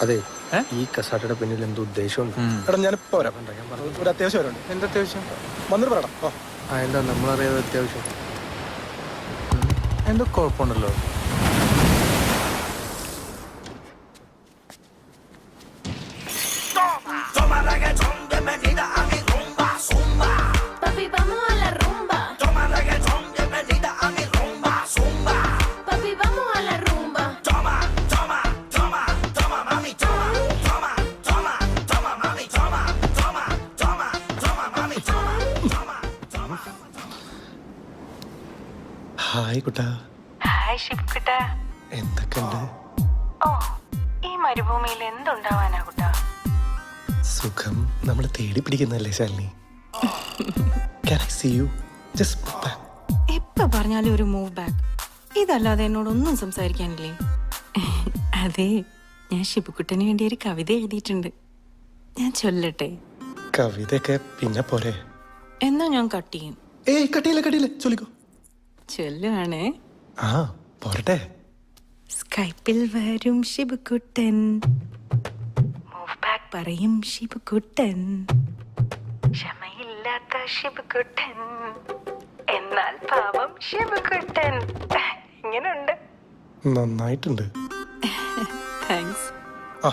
അതെ ഈ കസാട്ടയുടെ പിന്നിൽ എന്തോ ഉദ്ദേശമുണ്ട്. എടാ ഞാനിപ്പോ വരാം. ഒരു അത്യാവശ്യം വരുന്നുണ്ട്. എന്താ അത്യാവശ്യം? വന്നിട്ട് പറയണം. എന്താ നമ്മളറിയാതെ അത്യാവശ്യം? എന്തോ കുഴപ്പമുണ്ടല്ലോ. ഹായ് കുട്ടാ. ഹായ് ഷിപ്കുട്ടാ. എന്തൊക്കെയുണ്ട്? ഓ, ഈ മരുഭൂമിയിൽ എന്തുണ്ടാവാനാ കുട്ടാ? സുഖം. നമ്മൾ തേടി പിടിക്കുന്നല്ലേ Shalini. Can I see you? Just move back. എപ്പ പറഞ്ഞാലും ഒരു മൂവ് ബാക്ക്. ഇതല്ലാതെ എന്നോടൊന്നും സംസാരിക്കാനില്ലേ? അതെ, ഞാൻ ഷിബുക്കുട്ടന് വേണ്ടി ഒരു കവിത എഴുതിയിട്ടുണ്ട്. ഞാൻ ചൊല്ലട്ടെ? കവിതയൊക്കെ പിന്നെ പോരെ. എന്നാ ഞാൻ കട്ട് ചെയ്യും. ഏയ് കട്ടിയില്ല ചൊല്ലിക്കോ. ചൊല്ലുവാണേ. ആ പോരട്ടെ. സ്കൈപ്പിൽ വരും ഷിബുക്കുട്ടൻ, മൂവ് ബാക്ക് പറയും ഷിബുക്കുട്ടൻ, ക്ഷമയില്ലാത്ത ഷിബുക്കുട്ടൻ, എന്നാൽ പാവം ഷിബുക്കുട്ടൻ. ഇങ്ങനുണ്ട്. നന്നായിട്ടുണ്ട്. താങ്ക്സ്. ആ